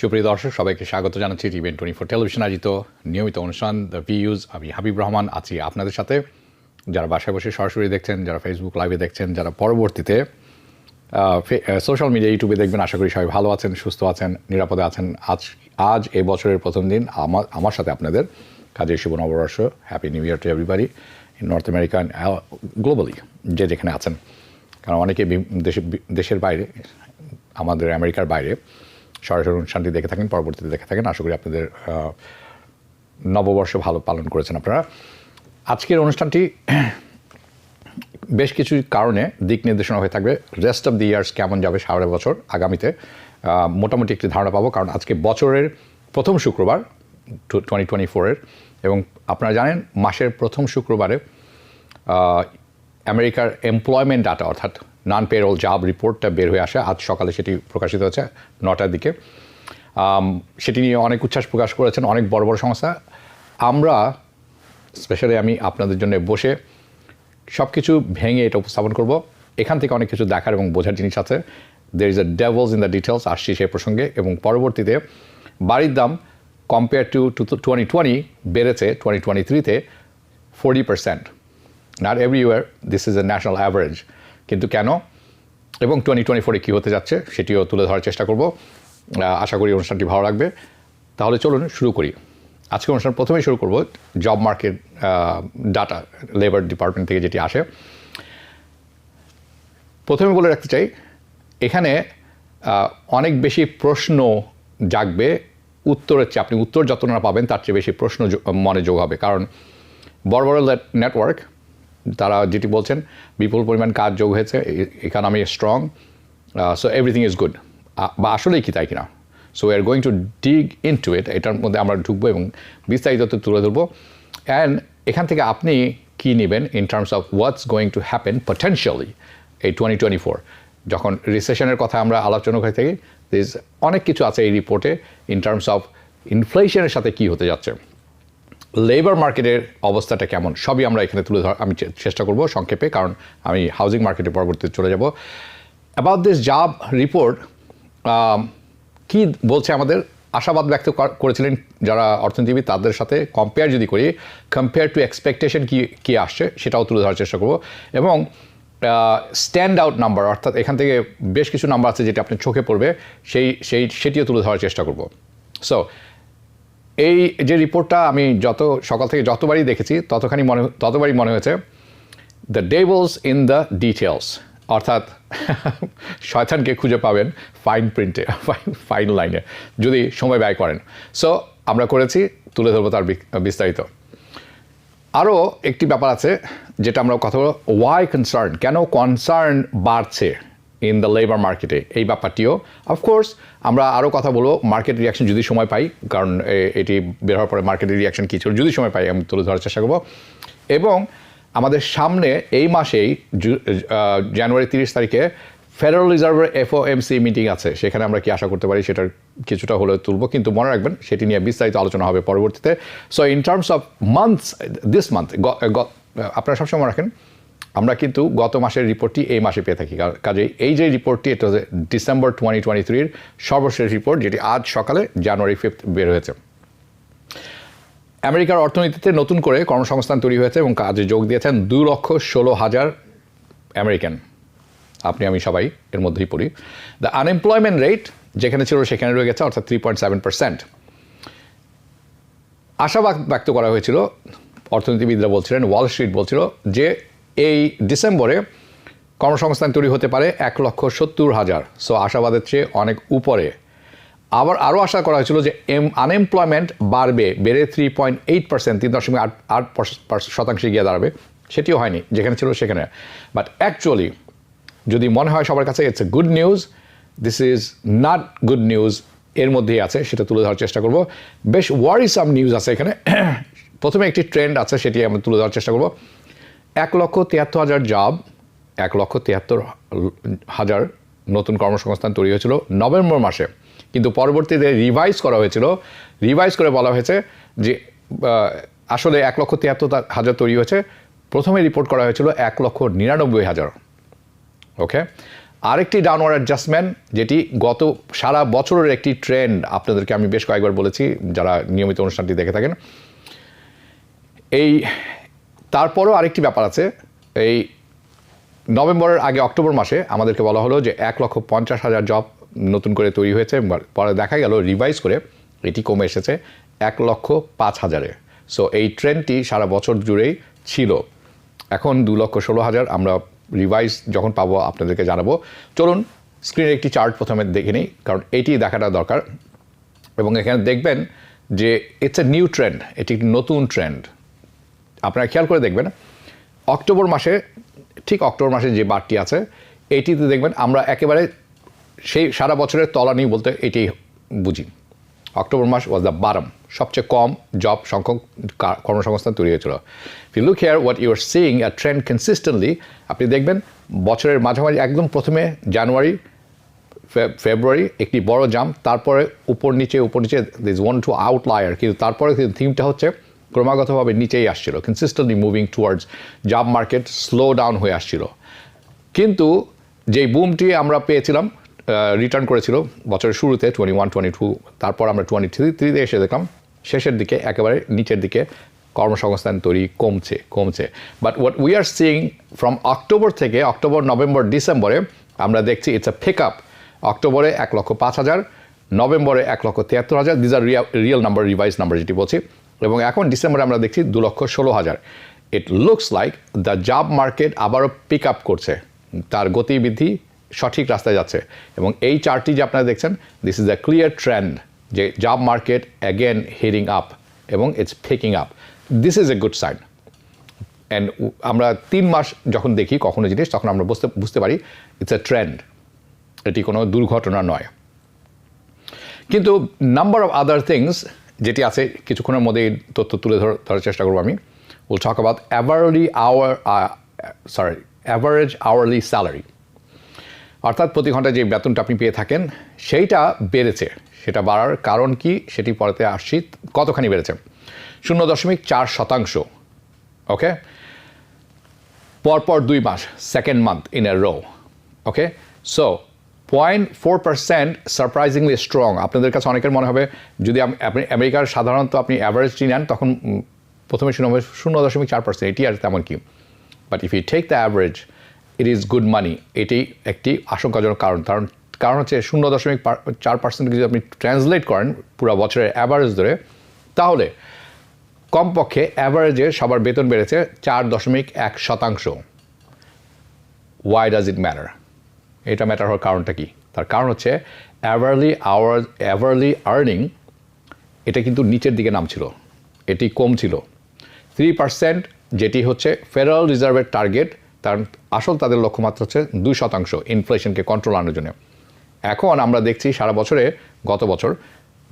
সুপ্রিয় দর্শক সবাইকে স্বাগত জানাচ্ছি টিভি24 টেলিভিশন আয়োজিত নিয়মিত অনুষ্ঠান দ্য ভিউজ। আমি হাবিব রহমান আছি আপনাদের সাথে। যারা বাসায় বসে সরাসরি দেখছেন, যারা ফেসবুক লাইভে দেখছেন, যারা পরবর্তীতে সোশ্যাল মিডিয়া ইউটিউবে দেখবেন, আশা করি সবাই ভালো আছেন, সুস্থ আছেন, নিরাপদে আছেন। আজ এই বছরের প্রথম দিন আমার সাথে আপনাদের কাজের শুভ নববর্ষ। Happy new year to everybody in north America and globally, যে যেখানে আছেন। কারণ অনেকে দেশের বাইরে, আমাদের আমেরিকার বাইরে সরাসরি অনুষ্ঠানটি দেখে থাকেন, পরবর্তীতে দেখে থাকেন। আশা করি আপনাদের নববর্ষ ভালো পালন করেছেন আপনারা। আজকের অনুষ্ঠানটি বেশ কিছু কারণে দিক নির্দেশনা হয়ে থাকবে। রেস্ট অফ দি ইয়ার্স কেমন যাবে সারা বছর আগামীতে মোটামুটি একটি ধারণা পাবো। কারণ আজকে বছরের প্রথম শুক্রবার 2024-এর, এবং আপনারা জানেন মাসের প্রথম শুক্রবারে আমেরিকার এমপ্লয়মেন্ট ডাটা অর্থাৎ নন পেরোল জব রিপোর্টটা বের হয়ে আসে। আজ সকালে সেটি প্রকাশিত হয়েছে 9টার দিকে। সেটি নিয়ে অনেক উচ্ছ্বাস প্রকাশ করেছেন অনেক বড় বড় সংস্থা। আমরা স্পেশালি আমি আপনাদের জন্য বসে সব কিছু ভেঙে এটা উপস্থাপন করব। এখান থেকে অনেক কিছু দেখার এবং বোঝার জিনিস আছে। There is a devils in the details, আসছি সেই প্রসঙ্গে। এবং পরবর্তীতে বাড়ির দাম কম্পেয়ার টু 2020 বেড়েছে 2023-তে 40%। Not everywhere, this is a national average. কিন্তু কেন এবং 2024-এ কী হতে যাচ্ছে সেটিও তুলে ধরার চেষ্টা করব। আশা করি অনুষ্ঠানটি ভালো লাগবে। তাহলে চলুন শুরু করি। আজকে অনুষ্ঠান প্রথমেই শুরু করব job market data, labour department থেকে যেটি আসে। প্রথমে বলে রাখতে চাই, এখানে অনেক বেশি প্রশ্ন জাগবে উত্তরের চেয়ে। আপনি উত্তর যত না পাবেন তার চেয়ে বেশি প্রশ্ন মনে যোগ হবে। কারণ বড় বড় নেটওয়ার্ক তারা যেটি বলছেন, বিপুল পরিমাণ কাজ যোগ হয়েছে, economy strong, so everything is good. বা আসলেই কি তাই কিনা? So we are going to dig into it. এটার মধ্যে আমরা ঢুকবো এবং বিস্তারিত তুলে ধরবো। অ্যান্ড এখান থেকে আপনি কী নেবেন in terms of what's going to happen potentially এই 2024, যখন রিসেশনের কথা আমরা আলোচনা করে থাকি। অনেক কিছু আছে এই রিপোর্টে ইন টার্মস অফ ইনফ্লেশনের সাথে কী হতে যাচ্ছে, লেবার মার্কেটের অবস্থাটা কেমন, সবই আমরা এখানে তুলে ধরার আমি চেষ্টা করব সংক্ষেপে। কারণ আমি হাউজিং মার্কেটে পরবর্তীতে চলে যাব। অ্যাবাউট দিস জব রিপোর্ট কী বলছে, আমাদের আশাবাদ ব্যক্ত করেছিলেন যারা অর্থনীতিবিদ, তাদের সাথে কম্পেয়ার যদি করি, কম্পেয়ার টু এক্সপেকটেশন কী আসছে সেটাও তুলে ধরার চেষ্টা করব। এবং স্ট্যান্ড আউট নাম্বার, অর্থাৎ এখান থেকে বেশ কিছু নাম্বার আছে যেটি আপনার চোখে পড়বে, সেটিও তুলে ধরার চেষ্টা করব। সো এই যে রিপোর্টটা আমি সকাল থেকে যতবারই দেখেছি ততবারই মনে হয়েছে the Devil's in the details, অর্থাৎ শয়তানকে খুঁজে পাবেন ফাইন প্রিন্টে, ফাইন লাইনে, যদি সময় ব্যয় করেন। সো আমরা করেছি, তুলে ধরবো তার বিস্তারিত। আরও একটি ব্যাপার আছে যেটা আমরা কথা বলবো, ওয়াই কনসার্ন, কেন কনসার্ন বাড়ছে ইন দ্য লেবার মার্কেটে, এই ব্যাপারটিও। অফকোর্স আমরা আরও কথা বলবো মার্কেট রিয়াকশন যদি সময় পাই, কারণ এটি বের হওয়ার পরে মার্কেটের রিয়াকশন কী ছিল যদি সময় পাই আমি তুলে ধরার চেষ্টা করবো। এবং আমাদের সামনে এই মাসেই জানুয়ারি 30 তারিখে ফেডারেল রিজার্ভের FOMC মিটিং আছে। সেখানে আমরা কি আশা করতে পারি সেটার কিছুটা হলেও তুলব, কিন্তু মনে রাখবেন সেটি নিয়ে বিস্তারিত আলোচনা হবে পরবর্তীতে। So in terms of months, this month, আপনারা সবসময় রাখেন আমরা কিন্তু গত মাসের রিপোর্টটি এই মাসে পেয়ে থাকি। কাজেই এই যে রিপোর্টটি, এটা হচ্ছে ডিসেম্বর 2023-র সর্বশেষ রিপোর্ট, যেটি আজ সকালে জানুয়ারি 5 বের হয়েছে। আমেরিকার অর্থনীতিতে নতুন করে কর্মসংস্থান তৈরি হয়েছে এবং কাজে যোগ দিয়েছেন 2,16,000 আমেরিকান। আপনি আমি সবাই এর মধ্যেই পড়ি। দ্য আনএমপ্লয়মেন্ট রেট যেখানে ছিল সেখানে রয়ে গেছে, অর্থাৎ 3.7%। আশাবাদ ব্যক্ত করা হয়েছিল, অর্থনীতিবিদরা বলছিলেন, ওয়াল স্ট্রিট বলছিল যে এই ডিসেম্বরে কর্মসংস্থান তৈরি হতে পারে 1,70,000। সো আশাবাদের চেয়ে অনেক উপরে। আবার আরও আশা করা হয়েছিল যে আনএমপ্লয়মেন্ট বেড়ে 3.8%, 3.8% গিয়ে দাঁড়াবে। সেটিও হয়নি, যেখানে ছিল সেখানে। বাট অ্যাকচুয়ালি যদি মনে হয় সবার কাছে it's a good news, this is not good news, এর মধ্যেই আছে, সেটা তুলে ধরার চেষ্টা করব। বেশ ওয়ারিসাম নিউজ আছে এখানে। প্রথমে একটি ট্রেন্ড আছে, সেটি আমি তুলে ধরার চেষ্টা করব। 1,73,000 জব, 1,73,000 নতুন কর্মসংস্থান তৈরি হয়েছিল নভেম্বর মাসে। কিন্তু পরবর্তীতে রিভাইজ করে বলা হয়েছে যে আসলে 1,73,000 তৈরি হয়েছে। প্রথমে রিপোর্ট করা হয়েছিল 1,99,000। ওকে, আরেকটি ডাউনওয়ার্ড অ্যাডজাস্টমেন্ট, যেটি গত সারা বছরের একটি ট্রেন্ড, আপনাদেরকে আমি বেশ কয়েকবার বলেছি যারা নিয়মিত অনুষ্ঠানটি দেখে থাকেন। এই তারপরও আরেকটি ব্যাপার আছে, এই নভেম্বরের আগে অক্টোবর মাসে আমাদেরকে বলা হলো যে 1,50,000 জব নতুন করে তৈরি হয়েছে, পরে দেখা গেল রিভাইজ করে এটি কমে এসেছে 1,05,000-এ। সো এই ট্রেন্ডটি সারা বছর জুড়েই ছিল। এখন 2,16,000 আমরা রিভাইজ যখন পাবো আপনাদেরকে জানাবো। চলুন স্ক্রিনে একটি চার্ট প্রথমে দেখে নিই, কারণ এটি দেখাটা দরকার। এবং এখানে দেখবেন যে ইটস এ নিউ ট্রেন্ড, এটি একটি নতুন ট্রেন্ড। আপনারা খেয়াল করে দেখবেন অক্টোবর মাসে, ঠিক অক্টোবর মাসে যে বারটি আছে এইটিতে দেখবেন আমরা একেবারে সেই সারা বছরের তলানি বলতে এটি বুঝি। October mass was the bottom, সবচেয়ে কম জব সংখ্যক কর্মসংস্থান তৈরি হয়েছিল। You look here what you are seeing a trend consistently, আপনি দেখবেন বছরের মাঝামাঝি একদম প্রথমে জানুয়ারি ফেব্রুয়ারি একটি বড় জাম্প, তারপরে উপর নিচে দিস ওয়ান টু আউটলায়ার, কিন্তু তারপরে থিমটা হচ্ছে ক্রমাগতভাবে নিচেই আসছিল, consistently moving towards job market slow down হয়ে আসছিল। কিন্তু যেই বুমটি আমরা পেয়েছিলাম রিটার্ন করেছিল বছরের শুরুতে 21-22, তারপর আমরা 23-তে এসে দেখলাম শেষের দিকে একেবারে নিচের দিকে কর্মসংস্থান তৈরি কমছে। But what we are seeing from October থেকে অক্টোবর, নভেম্বর, ডিসেম্বরে আমরা দেখছি ইটস আ পিক আপ। অক্টোবরে 1,05,000, নভেম্বরে 1,73,000, these are real number, revise number যেটি বলছি। এবং এখন ডিসেম্বরে আমরা দেখছি 2,16,000। It looks like the job market আবারও পিক আপ করছে, তার গতিবিধি সঠিক রাস্তায় যাচ্ছে। এবং এই চার্টটি যে আপনারা দেখছেন, this is the clear trend যে job market again hitting up এবং it's picking up. This is a good sign. And আমরা 3 মাস যখন দেখি কখনো জিনিস, তখন আমরা বুঝতে পারি ইটস এ ট্রেন্ড, এটি কোনো দুর্ঘটনা নয়। কিন্তু নাম্বার অফ আদার থিংস যেটি আছে, কিছুক্ষণের মধ্যেই তথ্য তুলে ধরার চেষ্টা করবো আমি। Will talk about average hourly salary, অর্থাৎ প্রতি ঘন্টায় যে বেতনটা আপনি পেয়ে থাকেন সেইটা বেড়েছে। সেটা বাড়ার কারণ কি সেটি পরেতে আসছি। কতখানি বেড়েছে? 0.4%। ওকে, পরপর 2 মাস, second month in a row. Okay, so 0.4% surprisingly strong. আপনাদের কাছে অনেকের মনে হবে যদি আপনি আমেরিকার সাধারণত আপনি অ্যাভারেজটি নেন তখন প্রথমে 0.4%, এটি আর তেমন কি। But if you take the average, it is good money. এটি একটি আশঙ্কাজনক কারণ হচ্ছে 0.4% যদি আপনি ট্রান্সলেট করেন পুরো বছরের অ্যাভারেজ ধরে, তাহলে কমপক্ষে অ্যাভারেজে সবার বেতন বেড়েছে 4.1%। Why does it matter? এটা ম্যাটার হওয়ার কারণটা কি? তার কারণ হচ্ছে অ্যাভারলি আর্নিং এটা কিন্তু নিচের দিকে নামছিল, এটি কম ছিল। 3% যেটি হচ্ছে ফেডারেল রিজার্ভের টার্গেট, কারণ আসল তাদের লক্ষ্যমাত্রা হচ্ছে 2% ইনফ্লেশনকে কন্ট্রোল আনার জন্য। এখন আমরা দেখছি সারা বছরে গত বছর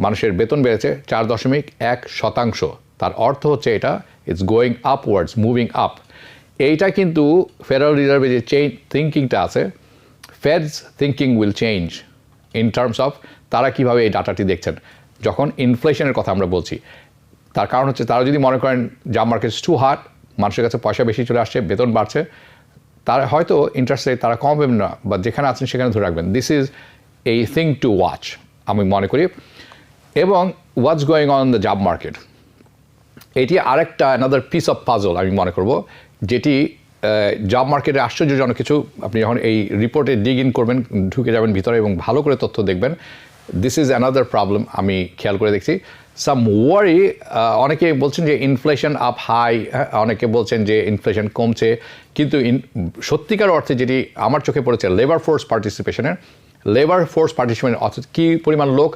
মানুষের বেতন বেড়েছে 4.1%। তার অর্থ হচ্ছে এটা it's going upwards, moving up. এইটা কিন্তু ফেডারেল রিজার্ভের যে থিঙ্কিংটা আছে, fades thinking will change in terms of তারা কীভাবে এই ডাটাটি দেখছেন যখন ইনফ্লেশনের কথা আমরা বলছি। তার কারণ হচ্ছে তারা যদি মনে করেন জব মার্কেট টু হার্ড, মানুষের কাছে পয়সা বেশি চলে আসছে, বেতন বাড়ছে, তারা হয়তো ইন্টারেস্ট রেট তারা কমাবেন না, বা যেখানে আছেন সেখানে ধরে রাখবেন। দিস ইজ এই থিং টু ওয়াচ আমি মনে করি। এবং what's going on the job market, এটি আরেকটা অ্যানাদার পিস অফ পাজল আমি মনে করব, যেটি জব মার্কেটে আশ্চর্যজনক কিছু। আপনি যখন এই রিপোর্টে ডিগ ইন করবেন, ঢুকে যাবেন ভিতরে এবং ভালো করে তথ্য দেখবেন, দিস ইজ অ্যানাদার প্রবলেম আমি খেয়াল করে দেখছি। সাম ওয়ারি, অনেকে বলছেন যে ইনফ্লেশন আপ হাই, অনেকে বলছেন যে ইনফ্লেশন কমছে, কিন্তু সত্যিকার অর্থে যেটি আমার চোখে পড়েছে লেবার ফোর্স পার্টিসিপেশন, অর্থাৎ কী পরিমাণ লোক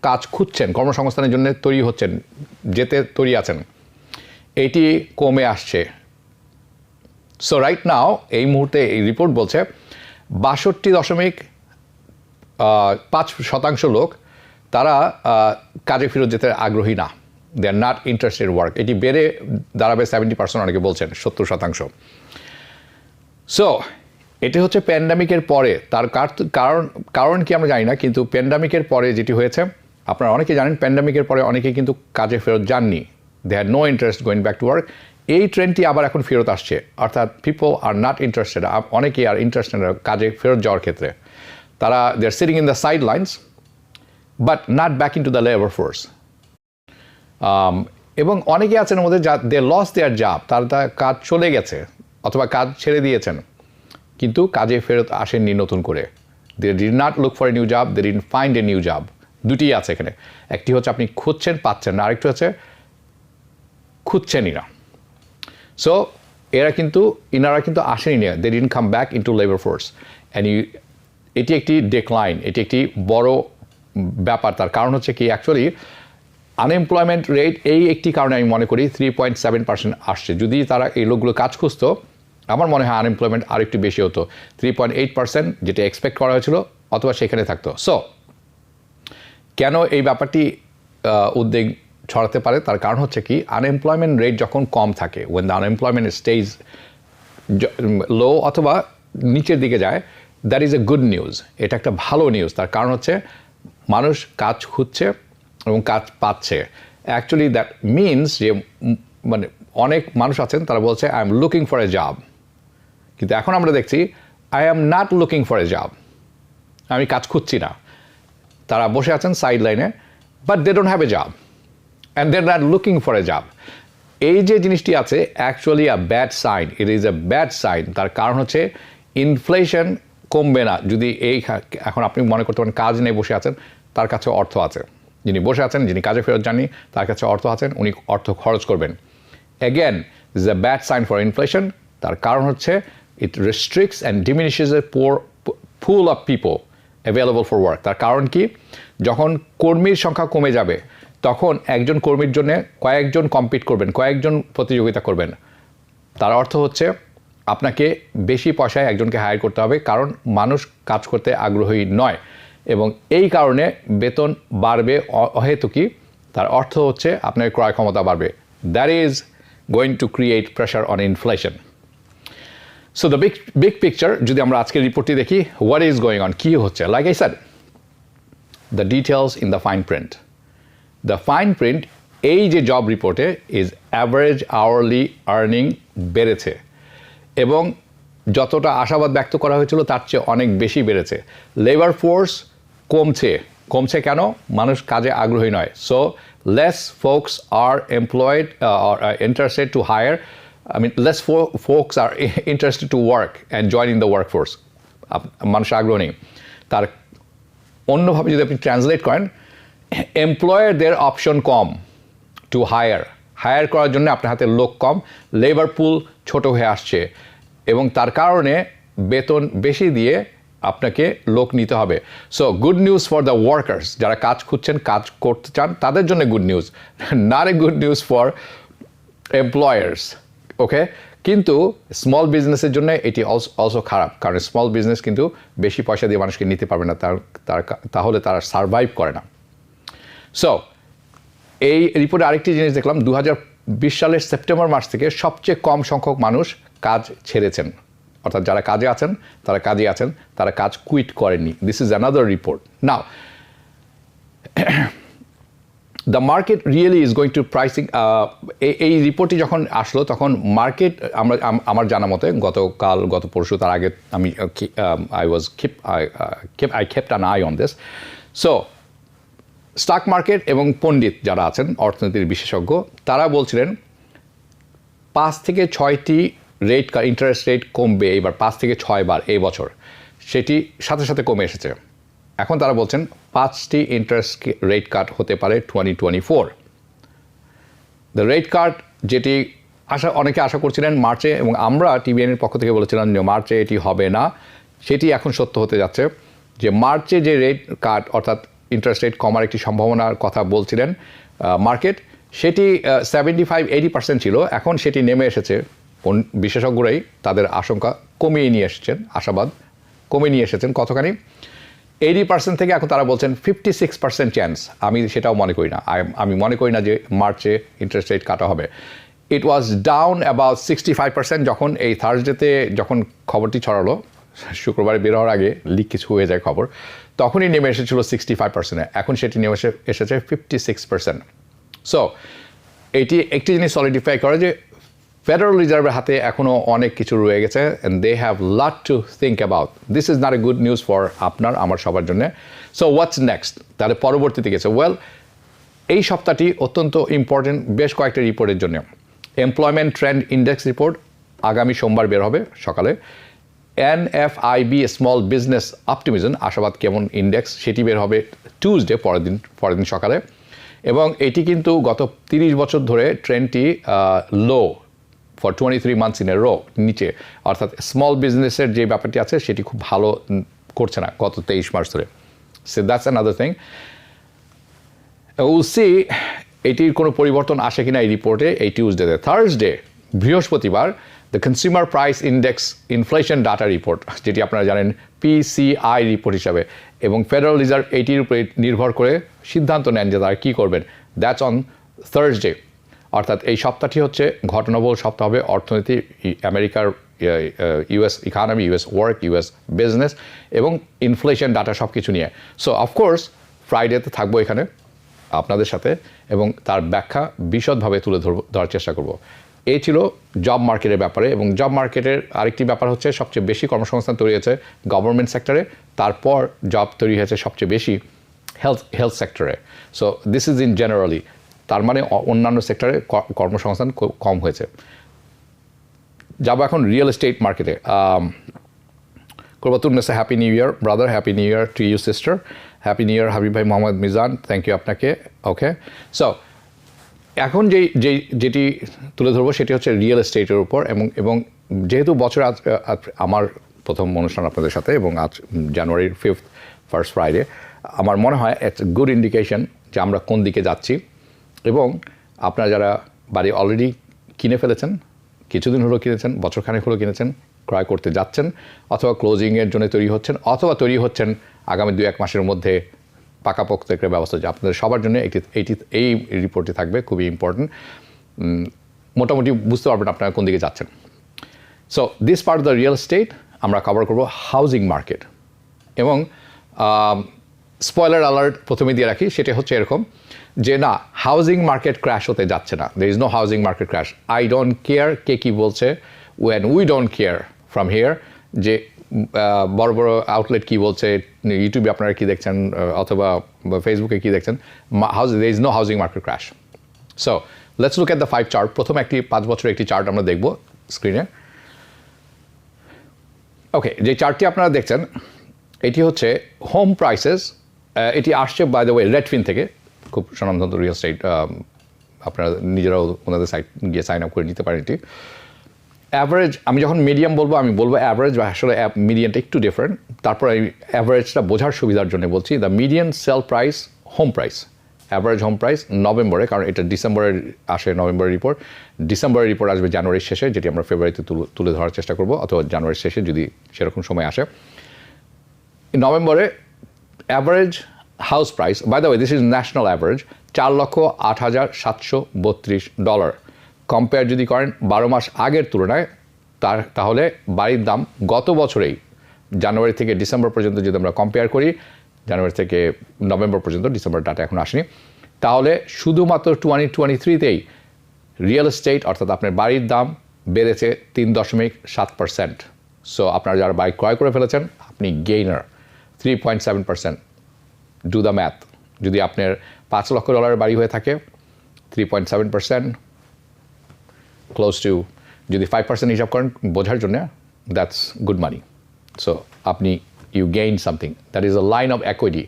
কাজ খুঁজছেন, কর্মসংস্থানের জন্য তৈরি হচ্ছেন, যেতে তৈরি আছেন, এটি কমে আসছে। সো রাইট নাও এই মুহূর্তে এই রিপোর্ট বলছে 62.5% লোক তারা কাজে ফেরত যেতে আগ্রহী না, দে আর নট ইন্টারেস্টেড ওয়ার্ক। এটি বেড়ে দাঁড়াবে 70%, অনেকে বলছেন 70%। সো এটি হচ্ছে প্যান্ডামিকের পরে, তার কারণ কি আমরা জানি না, কিন্তু প্যান্ডামিকের পরে যেটি হয়েছে আপনারা অনেকে জানেন, প্যান্ডামিকের পরে অনেকে কিন্তু কাজে ফেরত যাননি, they had no interest going back to work. এই ট্রেন্ডটি আবার এখন ফেরত আসছে, অর্থাৎ পিপল আর নট ইন্টারেস্টেড, অনেকেই আর ইন্টারেস্টেড কাজে ফেরত যাওয়ার ক্ষেত্রে। তারা they are sitting in the sidelines but not back into the labour force. এবং অনেকে আছেন মধ্যে দে লস দেয়ার জব, তারা কাজ চলে গেছে অথবা কাজ ছেড়ে দিয়েছেন, কিন্তু কাজে ফেরত আসেননি নতুন করে। They did not look for a new job, they did find a new job. দুটিই আছে এখানে, একটি হচ্ছে আপনি খুঁজছেন পাচ্ছেন না, আরেকটি হচ্ছে খুঁজছেনই না। সো ইনারা কিন্তু আসেনি না, they didn't come back into labour force. And এটি একটি ডেক্লাইন, এটি একটি বড় ব্যাপার। তার কারণ হচ্ছে কি, অ্যাকচুয়ালি আনএমপ্লয়মেন্ট রেট এই একটি কারণে আমি মনে করি 3.7% আসছে। যদি তারা এই লোকগুলো কাজ খুঁজতো, আমার মনে হয় আনএমপ্লয়মেন্ট আরেকটু বেশি হতো, 3.8% যেটা এক্সপেক্ট করা হয়েছিল, অথবা সেখানে থাকতো। সো কেন এই ব্যাপারটি উদ্বেগ ছড়াতে পারে, তার কারণ হচ্ছে কি, আনএমপ্লয়মেন্ট রেট যখন কম থাকে, ওয়েন দ্য আনএমপ্লয়মেন্ট স্টেজ লো অথবা নিচের দিকে যায়, that is a good news, এটা একটা ভালো নিউজ। তার কারণ হচ্ছে মানুষ কাজ খুঁজছে এবং কাজ পাচ্ছে। অ্যাকচুয়ালি দ্যাট মিনস যে মানে অনেক মানুষ আছেন তারা বলছে I am looking for a job, কিন্তু এখন আমরা দেখছি I am not looking for a job, আমি কাজ খুঁজছি না। তারা বসে আছেন সাইড লাইনে, but they don't have a job and they are looking for a job. এই যে জিনিসটি আছে actually a bad sign, it is a bad sign. তার কারণ হচ্ছে ইনফ্লেশন কমবে না যদি এখন আপনি মনে করতে পারেন কাজ নেই, বসে আছেন, তার কাছে অর্থ আছে। যিনি বসে আছেন, যিনি কাজে ফেরত যাননি, তার কাছে অর্থ আছেন, উনি অর্থ খরচ করবেন। Again this is a bad sign for inflation. তার কারণ হচ্ছে it restricts and diminishes a pool of people available for work. তার কারণ কি, যখন কর্মীর সংখ্যা কমে যাবে, তখন একজন কর্মীর জন্য কয়েকজন কম্পিট করবেন, কয়েকজন প্রতিযোগিতা করবেন। তার অর্থ হচ্ছে আপনাকে বেশি পয়সায় একজনকে হায়ার করতে হবে, কারণ মানুষ কাজ করতে আগ্রহী নয়, এবং এই কারণে বেতন বাড়বে অহেতুকি। তার অর্থ হচ্ছে আপনার ক্রয় ক্ষমতা বাড়বে। That is going to create pressure on inflation. So the big picture যদি আমরা আজকের রিপোর্টটি দেখি, হোয়াট ইজ গোয়িং অন, কী হচ্ছে, like I said, the details in the fine print. The fine print, এই যে জব রিপোর্টে ইজ অ্যাভারেজ আওয়ারলি আর্নিং বেড়েছে, এবং যতটা আশাবাদ ব্যক্ত করা হয়েছিল তার চেয়ে অনেক বেশি বেড়েছে। লেবার ফোর্স কমছে কেন? মানুষ কাজে আগ্রহী নয়। So less folks are employed or interested to hire, I mean less folks are interested to work and join in the workforce. মানুষ আগ্রহ নেই। তার অন্যভাবে যদি আপনি ট্রান্সলেট করেন, এমপ্লয়ারদের অপশন কম টু হায়ার করার জন্য আপনার হাতে লোক কম, লেবার পুল ছোট হয়ে আসছে, এবং তার কারণে বেতন বেশি দিয়ে আপনাকে লোক নিতে হবে। So good news for the workers, যারা কাজ খুঁজছেন, কাজ করতে চান, তাদের জন্য good news, not a good news for employers. Okay, কিন্তু স্মল বিজনেসের জন্য এটি অলসো খারাপ, কারণ স্মল বিজনেস কিন্তু বেশি পয়সা দিয়ে মানুষকে নিতে পারবে না, তাহলে তারা সারভাইভ করে না। সো এই রিপোর্টে আরেকটি জিনিস দেখলাম, 2020 সালের সেপ্টেম্বর মাস থেকে সবচেয়ে কম সংখ্যক মানুষ কাজ ছেড়েছেন, অর্থাৎ যারা কাজে আছেন তারা কাজে আছেন, তারা কাজ কুইট করেননি। This is another report. Now the market really is going two pricing. এই রিপোর্টটি যখন আসলো তখন মার্কেট, আমার জানা মতে গত পরশু, তার আগে আমি I kept an eye on this. So stock market এবং পণ্ডিত যারা আছেন, অর্থনীতির বিশেষজ্ঞ, তারা বলছিলেন 5 থেকে 6টি ইন্টারেস্ট রেট কমবে এবার, 5 থেকে 6 বার এই বছর, সেটি সাথে সাথে কমে এসেছে। এখন তারা বলছেন 5টি ইন্টারেস্ট রেট কাট হতে পারে 2024। দ্য রেট কাট যেটি অনেকে আশা করছিলেন মার্চে, এবং আমরা টিবিএনের পক্ষ থেকে বলেছিলাম যে মার্চে এটি হবে না, সেটি এখন সত্য হতে যাচ্ছে। যে মার্চে যে রেট কাট, অর্থাৎ ইন্টারেস্ট রেট কমার একটি সম্ভাবনার কথা বলছিলেন মার্কেট, সেটি 75-80% ছিল, এখন সেটি নেমে এসেছে। বিশেষজ্ঞরাই তাদের আশঙ্কা কমিয়ে নিয়ে এসেছেন, আশাবাদ কমিয়ে নিয়ে এসেছেন কতখানি, 80% থেকে এখন তারা বলছেন 56% চান্স। আমি সেটাও মনে করি না, আমি মনে করি না যে মার্চে ইন্টারেস্ট রেট কাটা হবে। ইট ওয়াজ ডাউন অ্যাবাউট 65% যখন এই থার্সডেতে যখন খবরটি ছড়ালো, শুক্রবারে বের হওয়ার আগে লিক কিছু হয়ে যায় খবর, তখনই নেমে এসেছিল 65%, এখন সেটি নেমে এসেছে 56%। সো এটি একটি জিনিস সলিডিফাই করে যে ফেডারেল রিজার্ভের হাতে এখনও অনেক কিছু রয়ে গেছে and they have lot to think about. This is not a good news for আপনার আমার সবার জন্য। সো হোয়াটস নেক্সট, তাহলে পরবর্তীতে গেছে ওয়েল এই সপ্তাহটি অত্যন্ত ইম্পর্টেন্ট বেশ কয়েকটা রিপোর্টের জন্য। এমপ্লয়মেন্ট ট্রেন্ড ইন্ডেক্স রিপোর্ট আগামী সোমবার বের হবে সকালে। এনএফআইবি স্মল বিজনেস অপটিমিজম আশাবাদ কেমন ইন্ডেক্স সেটি বের হবে টিউসডে পরের দিন সকালে। এবং এটি কিন্তু গত 30 বছর ধরে ট্রেন্ডটি low for 23 months in a row নিচে, অর্থাৎ স্মল বিজনেসের যে ব্যাপারটি আছে সেটি খুব ভালো করছে না গত 23 মাস ধরে। So that's another thing. Will see এটির কোনো পরিবর্তন আসে কিনা এই রিপোর্টে এই টিউসডেতে। থার্সডে বৃহস্পতিবার the consumer price index inflation data report, যেটি আপনারা জানেন পিসিআই রিপোর্ট হিসাবে, এবং ফেডারেল রিজার্ভ এইটির উপরে নির্ভর করে সিদ্ধান্ত নেন যে তারা কী করবেন। That's on Thursday. অর্থাৎ এই সপ্তাহটি হচ্ছে ঘটনাবহুল সপ্তাহ হবে অর্থনীতি, আমেরিকার US economy, US work, US business এবং ইনফ্লেশন ডাটা সব কিছু নিয়ে। সো অফকোর্স ফ্রাইডেতে থাকবো এখানে আপনাদের সাথে এবং তার ব্যাখ্যা বিশদভাবে তুলে ধরার চেষ্টা করব। এই ছিল জব মার্কেটের ব্যাপারে। এবং জব মার্কেটের আরেকটি ব্যাপার হচ্ছে সবচেয়ে বেশি কর্মসংস্থান তৈরি হয়েছে গভর্নমেন্ট সেক্টরে, তারপর জব তৈরি হয়েছে সবচেয়ে বেশি হেলথ সেক্টরে। So this is in generally, তার মানে অন্যান্য সেক্টরে কর্মসংস্থান কম হয়েছে। যাবো এখন রিয়েল এস্টেট মার্কেটে। করবো তুমনেসে happy new year brother, happy new year to you sister, happy new year Habib ভাই মোহাম্মদ মিজান, থ্যাংক ইউ আপনাকে। ওকে, সো এখন যেটি তুলে ধরবো সেটি হচ্ছে রিয়েল এস্টেটের উপর। এবং যেহেতু বছর আজ আমার প্রথম অনুষ্ঠান আপনাদের সাথে এবং আজ জানুয়ারির 5th ফার্স্ট ফ্রাইডে, আমার মনে হয় ইটস গুড ইন্ডিকেশন যে আমরা কোন দিকে যাচ্ছি। এবং আপনারা যারা বাড়ি অলরেডি কিনে ফেলেছেন, কিছুদিন হলো কিনেছেন, বছরখানেক হলো কিনেছেন, ক্রয় করতে যাচ্ছেন, অথবা ক্লোজিংয়ের জন্য তৈরি হচ্ছেন, অথবা তৈরি হচ্ছেন আগামী 2-1 মাসের মধ্যে পাকাপোক্ত একটা ব্যবস্থা, যে আপনাদের সবার জন্য এই রিপোর্টটি থাকবে খুবই ইম্পর্টেন্ট। মোটামুটি বুঝতে পারবেন আপনারা কোন দিকে যাচ্ছেন। So this part of the real estate আমরা কভার করবো হাউজিং মার্কেট। এবং স্পয়লার অ্যালার্ট প্রথমে দিয়ে রাখি, সেটা হচ্ছে এরকম যে না, হাউজিং মার্কেট ক্র্যাশ হতে যাচ্ছে না। There is no housing market crash. I don't care কে কী বলছে, when we don't care from here, যে বড় বড় আউটলেট কী বলছে, ইউটিউবে আপনারা কী দেখছেন অথবা ফেসবুকে কী দেখছেন, there is no housing market crash. So let's look at the 5 chart. প্রথম একটি 5 বছরের একটি চার্ট আমরা দেখব স্ক্রিনে। ওকে, যে চার্টটি আপনারা দেখছেন এটি হচ্ছে হোম প্রাইসেস। এটি আসছে বাই দ্য ওয়ে রেডফিন থেকে, খুব স্বনামধন্য রিয়েল এস্টেট, আপনারা নিজেরাও ওনাদের সাইট গিয়ে সাইন আপ করে নিতে পারেন। এটি অ্যাভারেজ, আমি যখন মিডিয়াম বলবো আমি বলবো অ্যাভারেজ, বা আসলে মিডিয়ানটা একটু ডিফারেন্ট। তারপর আমি অ্যাভারেজটা বোঝার সুবিধার জন্য বলছি the median sale price home price, average home price নভেম্বরে, কারণ এটা ডিসেম্বরের আসে নভেম্বরের রিপোর্ট, ডিসেম্বরের রিপোর্ট আসবে জানুয়ারির শেষে, যেটি আমরা ফেব্রুয়ারিতে তুলে ধরার চেষ্টা করবো, অথবা জানুয়ারির শেষে যদি সেরকম সময় আসে। নভেম্বরে average house price, by the way this is national average, $4,08,032। Compare যদি করেন 12 মাস আগের তুলনায়, তাহলে বাড়ির দাম গত বছরেই জানুয়ারি থেকে ডিসেম্বর পর্যন্ত যদি আমরা কম্পেয়ার করি, জানুয়ারি থেকে নভেম্বর পর্যন্ত, ডিসেম্বর ডাটা এখন আসেনি, তাহলে শুধুমাত্র 2023তেই রিয়েল এস্টেট অর্থাৎ আপনার বাড়ির দাম বেড়েছে 3.7%। সো আপনারা যারা বাড়ি ক্রয় করে ফেলেছেন আপনি গেইনার 3.7%। ডু দ্য ম্যাথ, যদি আপনার $5 লক্ষ বাড়ি হয়ে থাকে 3.7%, ক্লোজ টু, যদি 5% হিসাব করেন বোঝার জন্য, দ্যাটস গুড মানি। সো আপনি you gain something, that is a line of equity.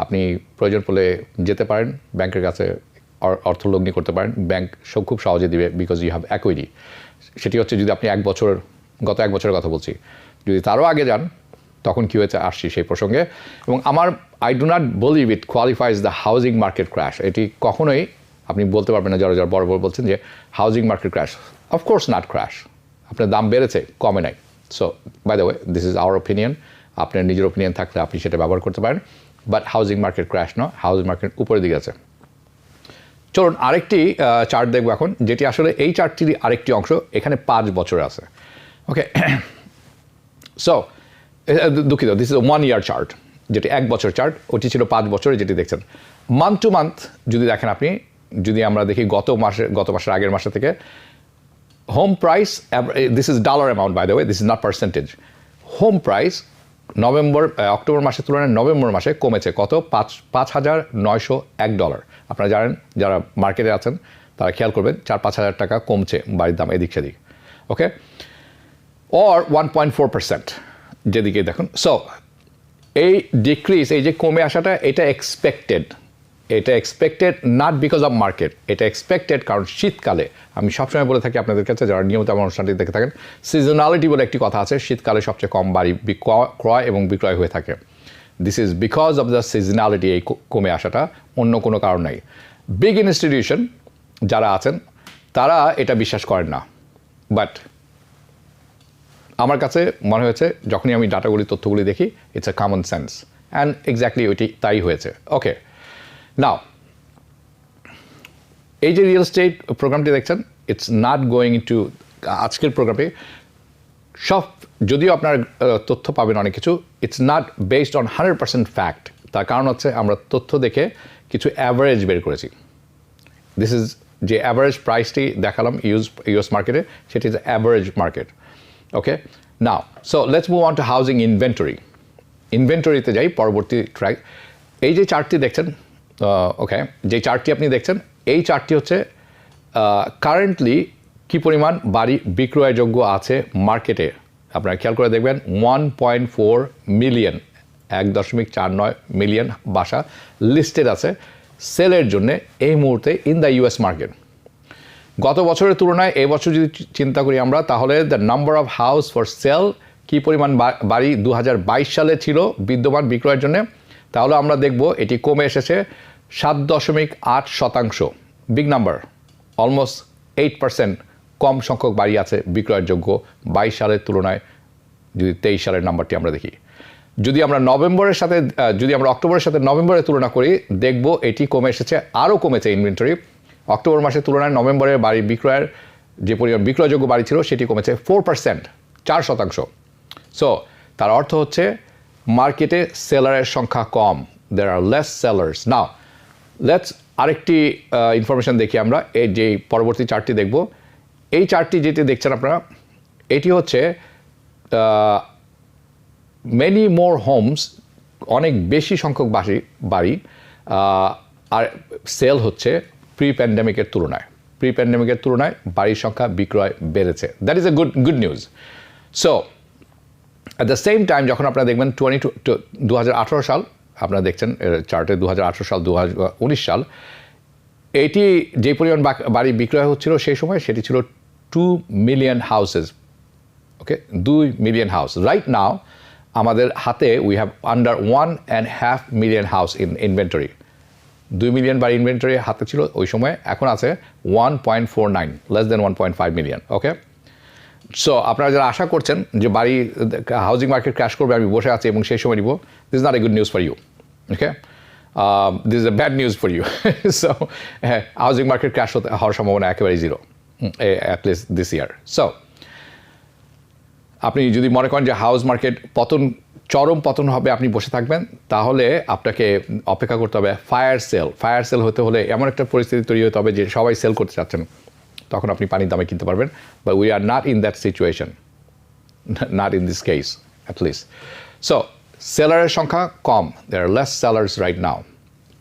আপনি প্রয়োজন পড়লে যেতে পারেন ব্যাংকের কাছে, অর্থ লগ্নি করতে পারেন, ব্যাংক খুব সহজে দিবে, বিকজ ইউ হ্যাভ একুইটি। সেটি হচ্ছে যদি আপনি গত এক বছরের কথা বলছি, যদি তারও আগে যান তখন কী হয়েছে আসছি সেই প্রসঙ্গে। এবং I do not believe it qualifies the housing market crash. এটি কখনোই আপনি বলতে পারবেন না, যারা বড় বলছেন যে housing market crash, of course not crash. আপনার দাম বেড়েছে, কমে নাই। So by the way this is our opinion, আপনার নিজের ওপিনিয়ন থাকলে আপনি সেটা ব্যবহার করতে পারেন, বাট হাউজিং মার্কেট ক্র্যাশ নয়, হাউজিং মার্কেট উপরের দিকে আছে। চলুন আরেকটি চার্ট দেখবো এখন, যেটি আসলে এই চার্টটির আরেকটি অংশ, এখানে 5 বছর আছে। ওকে, সো দুঃখিত, দিস ইজ 1 ইয়ার চার্ট, যেটি 1 বছর চার্ট, ওটি ছিল 5 বছরে যেটি দেখছেন। মান্থ টু মান্থ যদি দেখেন আপনি, যদি আমরা দেখি গত মাসের আগের মাসে থেকে home price, this is dollar amount by the way, this is not percentage. Home price October মাসের তুলনায় নভেম্বর মাসে কমেছে কত? $5,901। আপনারা জানেন, যারা মার্কেটে আছেন তারা খেয়াল করবেন 4-5 হাজার টাকা কমছে বাড়ির দাম এদিক সেদিক, ওকে, অর 1.4% যেদিকে দেখুন। সো এই ডিক্রিজ, এই যে কমে আসাটা, এটা expected, not because of market, এটা এক্সপেক্টেড কারণ শীতকালে, আমি সবসময় বলে থাকি আপনাদের কাছে যারা নিয়মিত আমার অনুষ্ঠানটি দেখে থাকেন, সিজনালিটি বলে একটি কথা আছে, শীতকালে সবচেয়ে কম বাড়ি ক্রয় এবং বিক্রয় হয়ে থাকে। This is because of the seasonality, এই কমে আসাটা, অন্য কোনো কারণ নাই। বিগ ইনস্টিটিউশন যারা আছেন তারা এটা বিশ্বাস করেন না, বাট আমার কাছে মনে হয়েছে যখনই আমি ডাটাগুলি, তথ্যগুলি দেখি, it's a common sense, and exactly ওইটি তাই হয়েছে। ওকে, নাও এই যে রিয়েল এস্টেট প্রোগ্রামটি দেখছেন, ইটস নট গোয়িং টু, আজকের প্রোগ্রামে সব, যদিও আপনার তথ্য পাবেন অনেক কিছু, it's not based on 100% fact. তার কারণ হচ্ছে আমরা তথ্য দেখে কিছু অ্যাভারেজ বের করেছি। দিস ইজ যে অ্যাভারেজ প্রাইসটি দেখালাম ইউএস মার্কেটে, সেটি is average market, okay. Now so let's move on to housing inventory. ইনভেন্টরিতে যাই, পরবর্তী ট্র্যাক। এই যে চার্টটি দেখছেন, ওকে, যে চার্টটি আপনি দেখছেন, এই চার্টটি হচ্ছে কারেন্টলি কী পরিমাণ বাড়ি বিক্রয়যোগ্য আছে মার্কেটে। আপনারা খেয়াল করে দেখবেন 1.4 মিলিয়ন, 1.49 মিলিয়ন বাসা লিস্টেড আছে সেলের জন্য এই মুহূর্তে ইন দ্য ইউএস মার্কেট। গত বছরের তুলনায় এই বছর যদি চিন্তা করি আমরা, তাহলে the number of house for sale, কী পরিমাণ বাড়ি 2022 সালে ছিল বিদ্যমান বিক্রয়ের জন্য, তাহলে আমরা দেখব এটি কমে এসেছে 7.8%। বিগ নাম্বার, অলমোস্ট 8% কম সংখ্যক বাড়ি আছে বিক্রয়ের যোগ্য 22 সালের তুলনায়, যদি 23 সালের নাম্বারটি আমরা দেখি। যদি আমরা অক্টোবরের সাথে নভেম্বরের তুলনা করি, দেখব এটি কমে এসেছে, আরও কমেছে ইনভেন্টরি। অক্টোবর মাসের তুলনায় নভেম্বরের বাড়ি বিক্রয়ের যে পরিমাণ বিক্রয়যোগ্য বাড়ি ছিল, সেটি কমেছে 4%, 4%। সো তার অর্থ হচ্ছে মার্কেটে সেলারের সংখ্যা কম, there are less sellers. Now let's আরেকটি ইনফরমেশন দেখি আমরা, এই যে পরবর্তী চার্টটি দেখব। এই চার্টটি যেটি দেখছেন আপনারা, এটি হচ্ছে মেনি মোর হোমস, অনেক বেশি সংখ্যক বাড়ি আর সেল হচ্ছে প্রি প্যান্ডেমিকের তুলনায় বাড়ির সংখ্যা বিক্রয় বেড়েছে। That is a good news. So at the same time যখন আপনারা দেখবেন 2018 সাল, আপনারা দেখছেন চার্টে 2018 সাল, 2019 সাল, এটি যে পরিমাণ বাড়ি বিক্রয় হচ্ছিল সেই সময়, সেটি ছিল 2 মিলিয়ন হাউসেস, ওকে, 2 মিলিয়ন হাউস। রাইট নাও আমাদের হাতে we have under 1.5 million house in inventory. 2 million বাড়ি ইনভেন্টরি হাতে ছিল ওই সময়, এখন আছে 1.49, লেস দেন 1.5 মিলিয়ন, ওকে। সো আপনারা যারা আশা করছেন যে বাড়ি হাউজিং মার্কেট ক্র্যাশ করবে, আমি বসে আছি এবং সেই সময় নিব, this is not a good news for you, okay, this is a bad news for you. So হ্যাঁ, হাউজিং মার্কেট ক্র্যাশ হওয়ার সম্ভাবনা একেবারে zero, at least this year. So আপনি যদি মনে করেন যে হাউস মার্কেট চরম পতন হবে, আপনি বসে থাকবেন, তাহলে আপনাকে অপেক্ষা করতে হবে ফায়ার সেল হতে হলে এমন একটা পরিস্থিতি তৈরি হতে হবে যে সবাই সেল করতে চাচ্ছেন, তখন আপনি পানির দামে কিনতে পারবেন। But we are not in that situation, not in this case at least so সংখ্যা কম, there are less sellers right now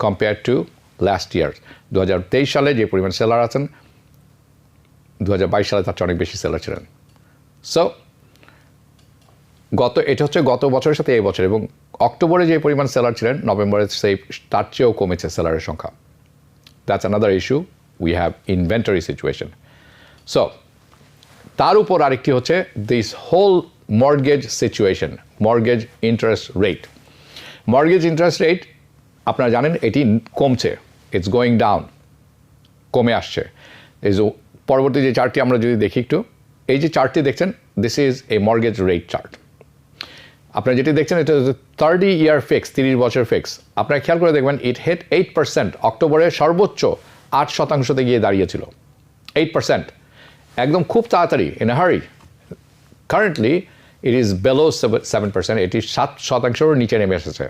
compare to last year. 2023 সালে যে পরিমাণ সেলার আছেন, 2022 সালে তার চেয়ে অনেক বেশি সেলার ছিলেন। সো এটা হচ্ছে গত বছরের সাথে এই বছর, এবং অক্টোবরে যে পরিমাণ সেলার ছিলেন, নভেম্বরে তার চেয়েও কমেছে সেলারের সংখ্যা। That's another issue, we have inventory situation. So তার উপর আরেকটি হচ্ছে this whole mortgage situation, mortgage interest rate. আপনারা জানেন এটি কমছে, ইটস গোয়িং ডাউন, কমে আসছে। এই যে পরবর্তী যে চার্টটি আমরা যদি দেখি একটু, এই যে চার্টটি দেখছেন, this is A mortgage rate chart. আপনারা যেটি দেখছেন এটা হচ্ছে 30 ইয়ার ফিক্স, 30 বছর ফিক্স। আপনারা খেয়াল করে দেখবেন ইট হেট 8%, অক্টোবরে সর্বোচ্চ 8%তে গিয়ে দাঁড়িয়েছিল। 8%, একদম খুব তাড়াতাড়ি, ইন এ হারি। কারেন্টলি ইট ইজ বিলো 7%, এটি 7%-এর নিচে নেমে এসেছে।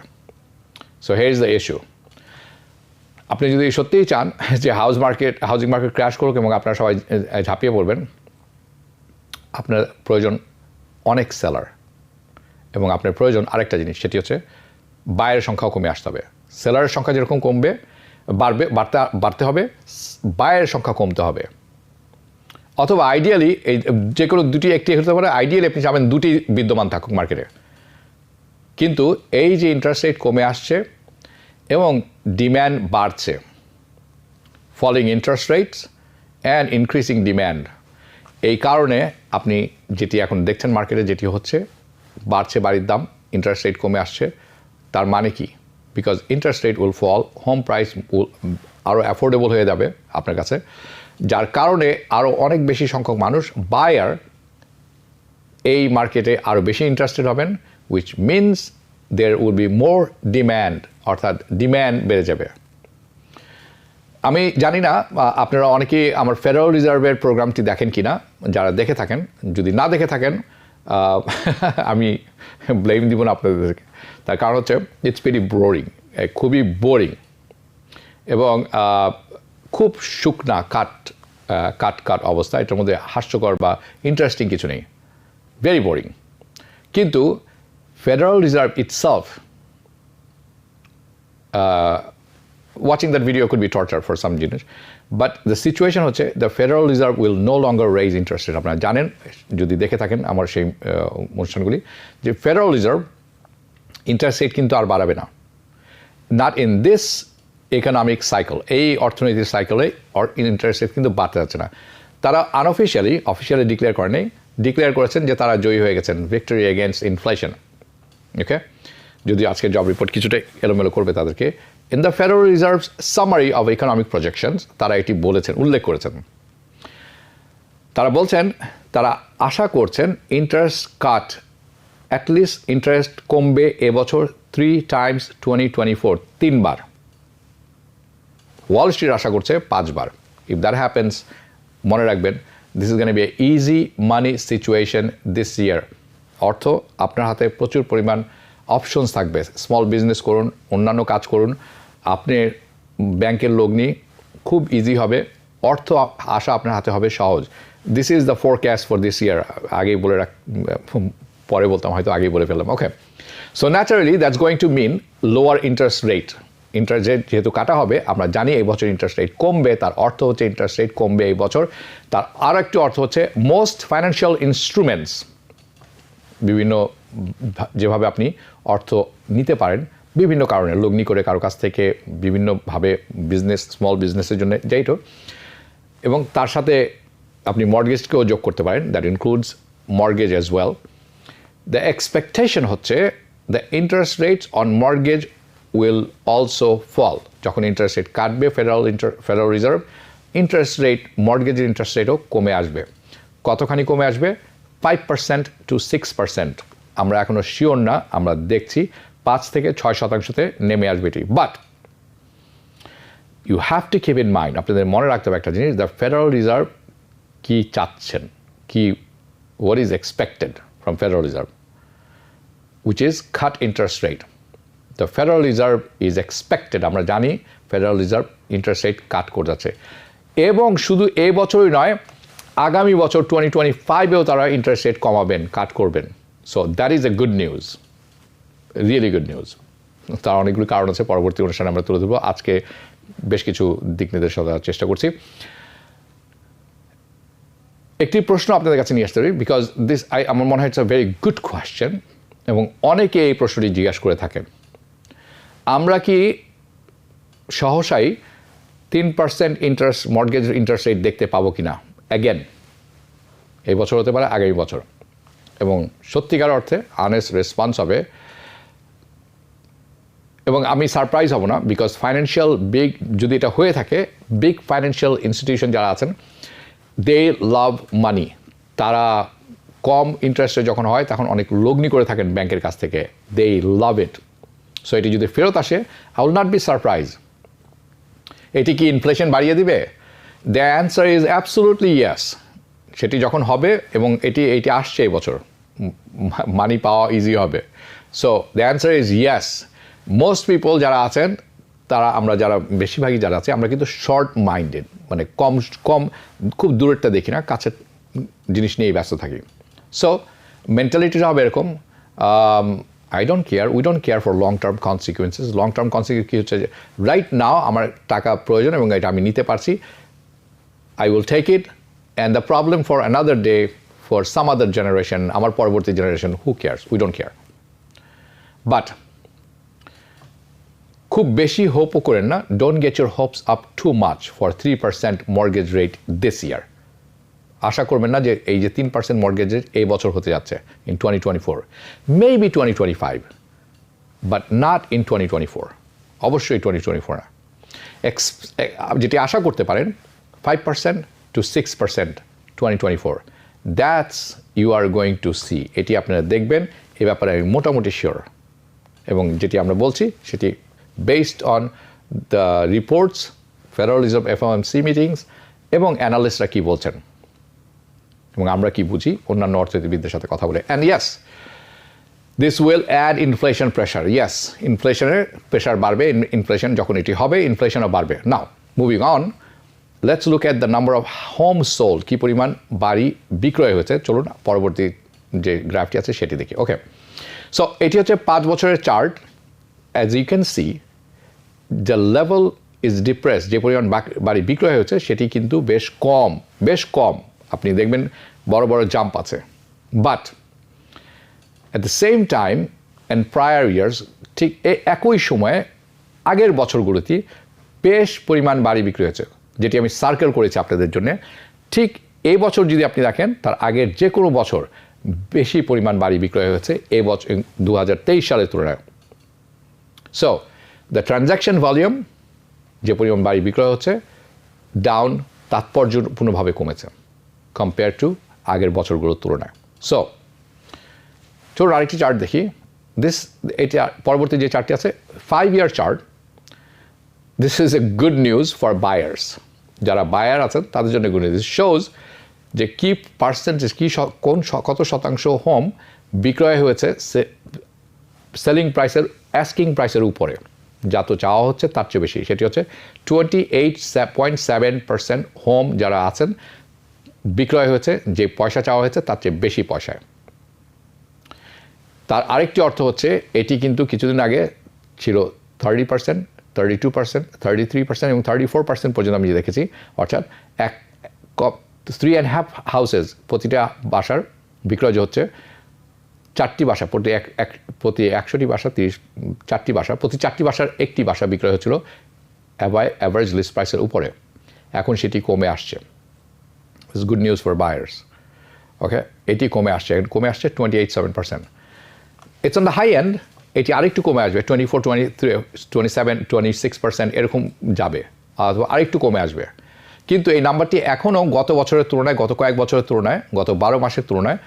So here is the issue. আপনি যদি সত্যিই চান যে হাউজিং মার্কেট ক্র্যাশ করুক এবং আপনারা সবাই ঝাঁপিয়ে পড়বেন, আপনার প্রয়োজন অনেক সেলার, এবং আপনার প্রয়োজন আরেকটা জিনিস, সেটি হচ্ছে বায়ের সংখ্যাও কমে আসতে হবে। সেলারের সংখ্যা যেরকম কমবে বাড়তে হবে, বায়ের সংখ্যা কমতে হবে। অথবা আইডিয়ালি এই যে কোনো দুটি একটি হতে পারে, আইডিয়ালি আপনি চাবেন দুটি বিদ্যমান থাকুক মার্কেটে। কিন্তু এই যে ইন্টারেস্ট রেট কমে আসছে এবং ডিম্যান্ড বাড়ছে, falling interest rates and increasing demand, এই কারণে আপনি যেটি এখন দেখছেন মার্কেটে যেটি হচ্ছে, বাড়ছে বাড়ির দাম, ইন্টারেস্ট রেট কমে আসছে। তার মানে কি? Because interest rate will fall, home price আরও অ্যাফোর্ডেবল হয়ে যাবে আপনার কাছে, যার কারণে আরও অনেক বেশি সংখ্যক মানুষ বায়ার এই মার্কেটে আরও বেশি ইন্টারেস্টেড হবেন, which means there will be more demand, অর্থাৎ ডিম্যান্ড বেড়ে যাবে। আমি জানি না আপনারা অনেকেই আমার ফেডারেল রিজার্ভের প্রোগ্রামটি দেখেন কি না। যারা দেখে থাকেন, যদি না দেখে থাকেন আমি ব্লেম দিব না আপনাদেরকে। তার কারণ হচ্ছে ইটস ভেরি বোরিং, খুবই বোরিং, এবং খুব শুকনা কাট অবস্থা। এটার মধ্যে হাস্যকর বা ইন্টারেস্টিং কিছু নেই, ভেরি বোরিং। কিন্তু federal reserve itself, watching that video could be torture for some জিনিস, বাট দ্য সিচুয়েশন হচ্ছে the federal reserve will no longer raise interest rate. আপনারা জানেন, যদি দেখে থাকেন আমার সেই অনুষ্ঠানগুলি, যে ফেডারেল রিজার্ভ ইন্টারেস্ট রেট কিন্তু আর বাড়াবে না, not in this economic cycle. এই অর্থনৈতিক সাইকেলে ইন্টারেস্ট রেট কিন্তু বাড়তে যাচ্ছে না। তারা অফিসিয়ালি ডিক্লেয়ার করেনি, ডিক্লেয়ার করেছেন যে তারা জয়ী হয়ে গেছেন, ভিক্টরি এগেনস্ট ইনফ্লেশন। ওকে, যদি আজকের জব রিপোর্ট কিছুটা এলোমেলো করবে তাদেরকে। In the federal reserves summary of economic projections, তারা এটি বলেছেন, উল্লেখ করেছেন। তারা বলছেন, তারা আশা করছেন ইন্টারেস্ট কাট, অ্যাটলিস্ট ইন্টারেস্ট কমবে এবছর 3 times 2024, 3 বার। ওয়াল স্ট্রিট আশা করছে 5 বার। ইফ দ্যাট হ্যাপেন্স, মনে রাখবেন, this is gonna B A easy money situation this ইয়ার। অর্থ আপনার হাতে প্রচুর পরিমাণ অপশনস থাকবে। স্মল বিজনেস করুন, অন্যান্য কাজ করুন, আপনি ব্যাংকের লগ্নি খুব ইজি হবে, অর্থ আসা আপনার হাতে হবে সহজ। This is the forecast for this year. আগেই বলে পরে বলতাম, হয়তো আগেই বলে ফেললাম। Okay, so naturally that's going to mean lower interest rate. Interest rate যেহেতু কাটা হবে, আমরা জানি এই বছর ইন্টারেস্ট রেট কমবে, তার অর্থ হচ্ছে ইন্টারেস্ট রেট কমবে এই বছর। তার আর একটি অর্থ হচ্ছে মোস্ট ফাইন্যান্সিয়াল ইনস্ট্রুমেন্টস, বিভিন্ন যেভাবে আপনি অর্থ নিতে পারেন বিভিন্ন কারণে, লগ্নি করে কারো কাছ থেকে, বিভিন্নভাবে বিজনেস, স্মল বিজনেসের জন্য যাইতো, এবং তার সাথে আপনি মর্গেজকেও যোগ করতে পারেন, that includes mortgage as well. The expectation হচ্ছে the interest rates on mortgage will also fall. যখন ইন্টারেস্ট রেট কাটবে ফেডারেল রিজার্ভ, ইন্টারেস্ট রেট, মর্গেজের ইন্টারেস্ট রেটও কমে আসবে। কতখানি কমে আসবে? 5% to 6%। আমরা এখনও শিওর না, আমরা দেখছি 5 থেকে 6% নেমে আসবে এটি। But you have to keep in mind, আপনাদের মনে রাখতে হবে একটা জিনিস, দ্য ফেডারেল রিজার্ভ কী চাচ্ছেন, কি what is expected from Federal Reserve, which is cut interest rate. The Federal Reserve is expected, আমরা জানি Federal Reserve interest rate কাট করে যাচ্ছে, এবং শুধু এই বছরই নয়, আগামী বছর 2025-এও তারা ইন্টারেস্ট রেট কমাবেন, কাট করবেন। So that is a good news, really good news. তার অনেকগুলো কারণ আছে, পরবর্তী অনুষ্ঠানে আমরা তুলে ধরবো। আজকে বেশ কিছু দিক নির্দেশনা দেওয়ার চেষ্টা করছি। একটি প্রশ্ন আপনাদের কাছে নিয়ে আসতে পারি, বিকজ দিস আমার মনে হয় it's a very good question, এবং অনেকে এই প্রশ্নটি জিজ্ঞাসা করে থাকেন। আমরা কি সহসাই 3% ইন্টারেস্ট, মর্গেজ ইন্টারেস্ট রেট দেখতে পাবো কি না অ্যাগেন? এই বছর হতে পারে, আগামী বছর। এবং সত্যিকার অর্থে আনেস্ট রেসপন্স হবে, এবং আমি সারপ্রাইজ হব না, বিকজ ফাইন্যান্সিয়াল বিগ, যদি এটা হয়ে থাকে, বিগ ফাইন্যান্সিয়াল ইনস্টিটিউশন যারা আছেন, দে লাভ মানি। তারা কম ইন্টারেস্টে যখন হয় তখন অনেক লগ্নি করে থাকেন ব্যাংকের কাছ থেকে, দে লাভ ইট। সো এটি যদি ফেরত আসে, I will not be surprise. এটি কি ইনফ্লেশন বাড়িয়ে দিবে? The answer is absolutely yes. সেটি যখন হবে, এবং এটি আসছে এই বছর, মানি পাওয়া ইজি হবে। So the answer is yes. Most people যারা আছেন, তারা, আমরা যারা বেশিরভাগই যারা আছে, আমরা কিন্তু শর্ট মাইন্ডেড, মানে কম খুব দূরেরটা দেখি না, কাছে জিনিস নিয়েই ব্যস্ত থাকি। সো মেন্টালিটিটা হবে এরকম, I don't care, we don't care for long-term consequences. Long-term consequences কি হচ্ছে যে রাইট নাও আমার টাকা প্রয়োজন এবং এটা আমি নিতে পারছি, I will take it, and the problem for another day for some other generation, আমার পরবর্তী generation, who cares? We don't care. But খুব বেশি হোপও করেন না, don't get your hopes up too much for 3% mortgage rate this year. আশা করবেন না যে এই যে 3% মর্গেজ রেট এই বছর হতে যাচ্ছে in 2024, maybe 2025, but not in 2024. অবশ্যই 2024 না। যেটি আশা করতে পারেন 5% to 6% 2024. That's you are going to see. এটি আপনারা দেখবেন, এই ব্যাপারে আমি মোটামুটি শিওর। এবং যেটি আমরা বলছি সেটি based on the reports, Federal Reserve FOMC meetings এবং অ্যানালিস্টরা কি বলছেন এবং আমরা কি বুঝি অন্যান্য অর্থনীতিবিদদের সাথে কথা বলে। And yes, this will add inflation pressure. Yes, ইনফ্লেশনের প্রেশার বাড়বে, ইনফ্লেশন যখন এটি হবে ইনফ্লেশনও বাড়বে। Now moving on, let's look at the number of home sold, কী পরিমাণ বাড়ি বিক্রয় হয়েছে। চলুন পরবর্তী যে গ্রাফটি আছে সেটি দেখি। ওকে, সো এটি হচ্ছে 5 বছরের chart. As you can see the level is depress, যে পরিমাণ বাড়ি বিক্রয় হয়েছে সেটি কিন্তু বেশ কম। আপনি দেখবেন বড় বড় জাম্প আছে, but at the same time and prior years, ঠিক একই সময়ে আগের বছরগুলোতে বেশ পরিমাণ বাড়ি বিক্রি হয়েছে, যেটি আমি সার্কেল করেছি আপনাদের জন্য। ঠিক এই বছর যদি আপনি দেখেন তার আগের যে কোনো বছর বেশি পরিমাণ বাড়ি বিক্রয় হয়েছে এই বছর 2023 সালের তুলনায়। সো দ্য ট্রানজ্যাকশন ভলিউম, যে পরিমাণ বাড়ি বিক্রয় হচ্ছে, ডাউন, তাৎপর্যপূর্ণভাবে কমেছে কম্পেয়ার টু আগের বছরগুলোর তুলনায়। সো চলুন আরেকটি চার্ট দেখি। এটা পরবর্তী যে চার্টটি আছে 5-year chart. This is a good news for buyers. যারা বায়ার আছেন তাদের জন্য গুড নিউজ। শোজ যে কি পার্সেন্টেজ, কত শতাংশ হোম বিক্রয় হয়েছে সেলিং প্রাইসের, অ্যাস্কিং প্রাইসের উপরে, যত চাওয়া হচ্ছে তার চেয়ে বেশি। সেটি হচ্ছে 28.7% হোম যারা আছেন বিক্রয় হয়েছে যে পয়সা চাওয়া হয়েছে তার চেয়ে বেশি পয়সায়। তার আরেকটি অর্থ হচ্ছে এটি কিন্তু কিছুদিন আগে ছিল 30%, 32%, 33% এবং 34% পর্যন্ত আমি দেখেছি। অর্থাৎ 3.5 হাউসেস, প্রতিটা বাসার বিক্রয় যে হচ্ছে 4টি বাসা, প্রতি 100টি বাসা 4টি বাসা, প্রতি 4টি বাসার একটি বাসা বিক্রয় হচ্ছিল অ্যাভারেজ লিস্ট প্রাইসের উপরে। এখন সেটি কমে আসছে। It's good news for buyers. ওকে, এটি কমে আসছে 28.7%. It's on the high end. এটি আরেকটু কমে আসবে 24, 23, 27, 26% এরকম যাবে, অথবা আরেকটু কমে আসবে। কিন্তু এই নাম্বারটি এখনও গত বছরের তুলনায়, গত কয়েক বছরের তুলনায়, গত 12 মাসের তুলনায়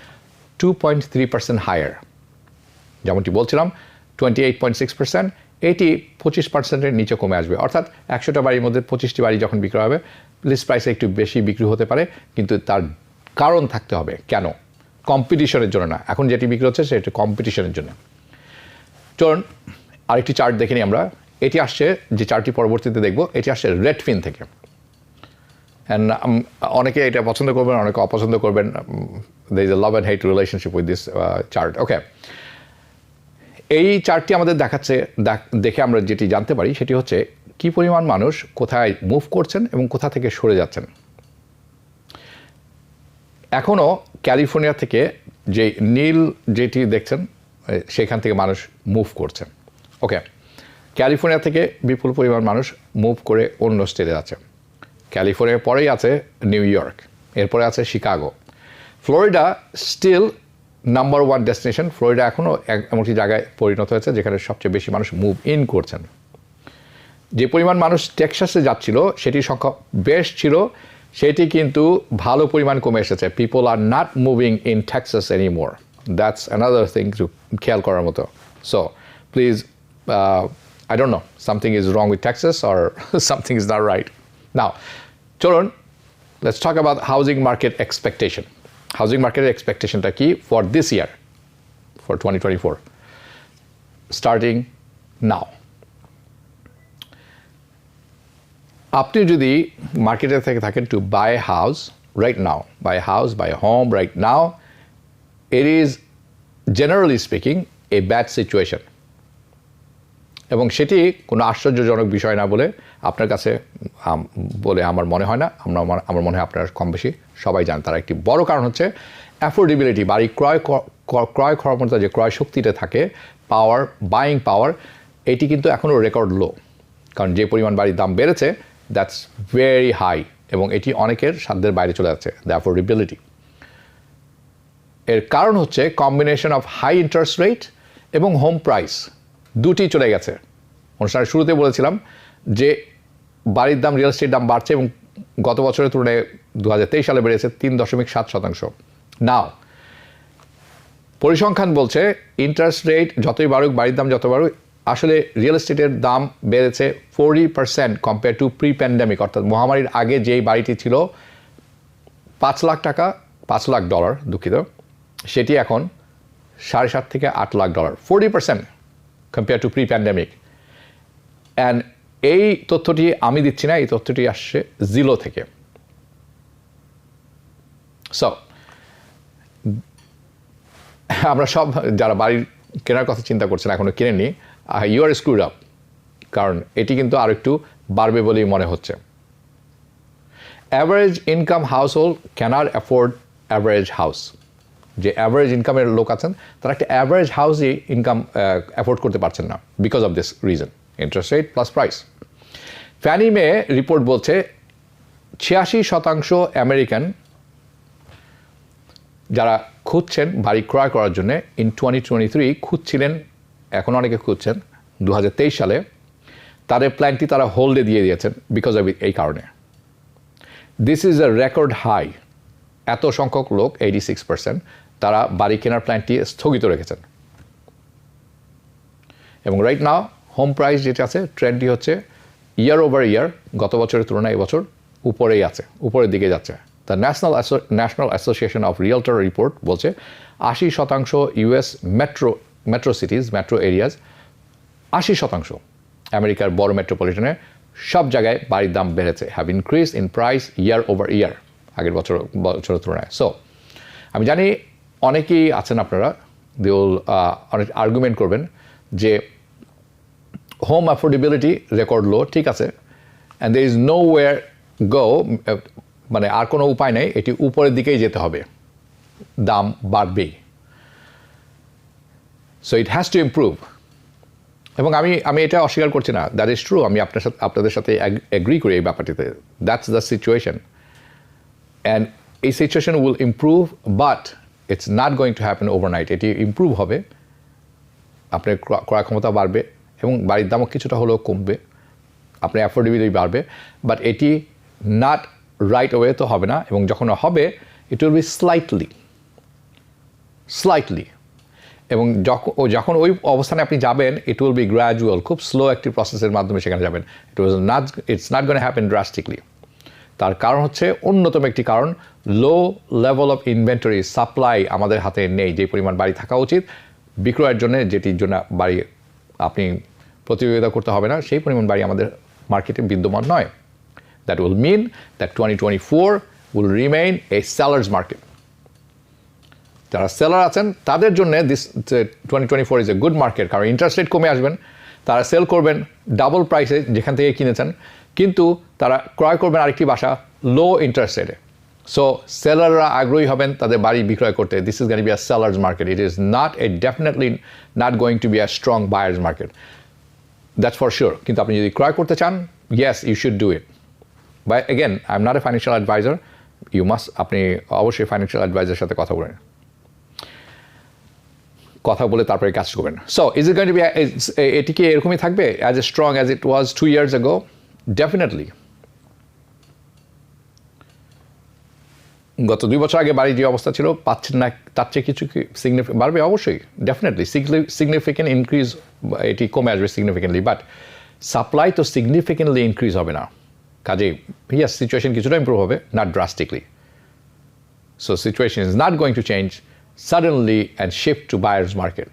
2.3% হায়ার। যেমনটি বলছিলাম 28.6%, এটি 25%-এর নিচে কমে আসবে। অর্থাৎ 100টা বাড়ির মধ্যে 25টি বাড়ি যখন বিক্রয় হবে, লিস্ট প্রাইসে একটু বেশি বিক্রি হতে পারে, কিন্তু তার কারণ থাকতে হবে। কেন? কম্পিটিশনের জন্য না। এখন যেটি বিক্রি হচ্ছে সেটি কম্পিটিশনের জন্য। চলুন আরেকটি চার্ট দেখে নিই আমরা। এটি আসছে, যে চার্টটি পরবর্তীতে দেখব, এটি আসছে রেডফিন থেকে। অ্যান্ড অনেকে এটা পছন্দ করবেন, অনেকে অপছন্দ করবেন। there is a love and hate relationship with this chart. ওকে, এই চার্টটি আমাদের দেখাচ্ছে, দেখে আমরা যেটি জানতে পারি সেটি হচ্ছে কি পরিমাণ মানুষ কোথায় মুভ করছেন এবং কোথা থেকে সরে যাচ্ছেন। এখনও ক্যালিফোর্নিয়া থেকে যে নীল যেটি দেখছেন সেখান থেকে মানুষ মুভ করছেন। ওকে, ক্যালিফোর্নিয়া থেকে বিপুল পরিমাণ মানুষ মুভ করে অন্য স্টেটে যাচ্ছে। ক্যালিফোর্নিয়ার পরেই আছে নিউ ইয়র্ক, এরপরে আছে Chicago. Florida still number 1 destination. Florida এখনও এমনটি জায়গায় পরিণত হয়েছে যেখানে সবচেয়ে বেশি মানুষ মুভ ইন করছেন। যে পরিমাণ মানুষ টেক্সাসে যাচ্ছিল সেটির সংখ্যা বেশ ছিল, সেটি কিন্তু ভালো পরিমাণ কমে এসেছে। People are not moving in Texas anymore. That's another thing to খেয়াল করার মতো। So please, I don't know, something is wrong with Texas or something is not right. Now, চলুন, let's talk about housing market expectation. Housing market expectation টা কি for this year, for 2024, starting now. আপনি যদি মার্কেটে থেকে থাকেন to buy a house right now, buy a house, buy a home right now, it is generally speaking a bad situation. এবং সেটি কোনো আশ্চর্যজনক বিষয় না বলে আপনার কাছে বলে আমার মনে হয় না, আমার মনে হয় আপনারা কম বেশি সবাই জানেন। তার একটি বড় কারণ হচ্ছে অ্যাফোর্ডেবিলিটি, বাড়ি ক্রয় ক্ষমতা যে ক্রয় শক্তিতে থাকে, পাওয়ার, বাইং পাওয়ার, এটি কিন্তু এখনও রেকর্ড লো। কারণ যে পরিমাণ বাড়ির দাম বেড়েছে, দ্যাটস ভেরি হাই, এবং এটি অনেকের সাধ্যের বাইরে চলে যাচ্ছে, দ্য অ্যাফোর্ডেবিলিটি। এর কারণ হচ্ছে combination of high interest rate এবং হোম প্রাইস, দুটি চলে গেছে। অনুষ্ঠানের শুরুতে বলেছিলাম যে বাড়ির দাম, রিয়েল এস্টেট দাম বাড়ছে এবং গত বছরের তুলনায় 2023 সালে বেড়েছে 3.7%। নাও পরিসংখ্যান বলছে ইন্টারেস্ট রেট যতই বাড়ুক, বাড়ির দাম যত বাড়ুক, আসলে রিয়েল এস্টেটের দাম বেড়েছে 40% কম্পেয়ার টু প্রি প্যান্ডেমিক, অর্থাৎ মহামারীর আগে যেই বাড়িটি ছিল 5 লাখ টাকা, $5 লাখ, দুঃখিত, সেটি এখন $7.5 থেকে $8 lakh, 40% compare to pre pandemic. And এই তথ্যটি আমি দিচ্ছি না, এই তথ্যটি আসছে জিলো থেকে। সো আমরা সব যারা বাড়ির কেনার কথা চিন্তা করছেন, এখনো কিনেননি, ইউ আর স্ক্রুড আপ, কারণ এটি কিন্তু আর একটু বাড়বে বলেই মনে হচ্ছে। Average income household can't afford average house. যে অ্যাভারেজ ইনকামের লোক আছেন, তারা একটা অ্যাভারেজ হাউসই ইনকাম অ্যাফোর্ড করতে পারছেন না, because of this reason, interest rate plus price. ফ্যানি May report বলছে 86% আমেরিকান যারা খুঁজছেন বাড়ি ক্রয় করার জন্য ইন 2023 খুঁজছিলেন, এখন অনেকে খুঁজছেন 2023 সালে, তাদের প্ল্যানটি তারা হোল্ডে দিয়ে দিয়েছেন বিকজ অফ এই কারণে। This is a record high. এত সংখ্যক লোক, 86%, তারা বাড়ি কেনার প্ল্যানটি স্থগিত রেখেছেন। এবং রাইট নাও হোম প্রাইস যেটা আছে, ট্রেন্ডটি হচ্ছে ইয়ার ওভার ইয়ার, গত বছরের তুলনায় এবছর উপরেই আছে, উপরের দিকে যাচ্ছে। The national association of realtor report বলছে 80% US metro cities, metro areas, 80% আমেরিকার বড় মেট্রোপলিটনে সব জায়গায় বাড়ির দাম বেড়েছে, have increase in price year over year, আগের বছরের তুলনায়। সো আমি জানি অনেকেই আছেন আপনারা, দে উইল অনেক আর্গুমেন্ট করবেন যে হোম অ্যাফোর্ডেবিলিটি রেকর্ড লো, ঠিক আছে, অ্যান্ড দের ইজ নো ওয়ের গো, মানে আর কোনো উপায় নেই, এটি উপরের দিকেই যেতে হবে, দাম বাড়বেই। So it has to improve. এবং আমি এটা অস্বীকার করছি না, দ্যাট ইজ ট্রু, আমি আপনাদের সাথে এগ্রি করি এই ব্যাপারটিতে, দ্যাটস দ্য সিচুয়েশন। অ্যান্ড এই situation will improve, but it's not going to happen overnight. এটি ইমপ্রুভ হবে, আপনার ক্রয় ক্ষমতা বাড়বে এবং বাড়ির দামও কিছুটা হলেও কমবে, আপনার অ্যাফোর্ডেবিলিটি বাড়বে, বাট এটি নট রাইট ওয়ে তো হবে না। এবং যখন হবে, ইট উইল বি স্লাইটলি, এবং যখন ওই অবস্থানে আপনি যাবেন, ইট উইল বি গ্র্যাজুয়াল, খুব স্লো একটি প্রসেসের মাধ্যমে সেখানে যাবেন। It's not gonna happen drastically. তার কারণ হচ্ছে, অন্যতম একটি কারণ, low level of inventory, supply আমাদের হাতে নেই। যে পরিমাণ বাড়ি থাকা উচিত বিক্রয়ের জন্য, যেটির জন্য বাড়ি আপনি প্রতিযোগিতা করতে হবে না, সেই পরিমাণ বাড়ি আমাদের মার্কেটে বিদ্যমান নয়। That will mean that 2024 will remain a sellers market. যারা সেলার আছেন তাদের জন্য this 2024 is a good market, কারণ ইন্টারেস্ট রেট কমে আসবেন, তারা সেল করবেন ডাবল প্রাইসে যেখান থেকে কিনেছেন, কিন্তু তারা ক্রয় করবেন আরেকটি বাসা লো ইন্টারেস্ট রেটে। সো সেলাররা আগ্রহী হবেন তাদের বাড়ি বিক্রয় করতে। This is going to be a sellers market, it is not a definitely not going to be a strong buyers market, that's for sure. কিন্তু আপনি যদি ক্রয় করতে চান, yes, you should do it. Bye again, I am not a financial advisor, আপনি অবশ্যই financial অ্যাডভাইজারের সাথে কথা বলে তারপরে কাজ করবেন। So is it going to be, এটি কি এরকমই থাকবে as a strong as it was 2 years ago? Definitely. গত 2 বছর আগে বাড়ির যে অবস্থা ছিল, পাচ্ছেন না, তার চেয়ে কিছু বাড়বে অবশ্যই, ডেফিনেটলি সিগনিফিক্যান্ট ইনক্রিজ, এটি কমে আসবে সিগনিফিক্যান্টলি, বাট সাপ্লাই তো সিগনিফিক্যান্টলি ইনক্রিজ হবে না। কাজেই ইয়াস, সিচুয়েশন কিছুটা ইম্প্রুভ হবে, not drastically. So situation is not going to change suddenly and shift to buyer's market.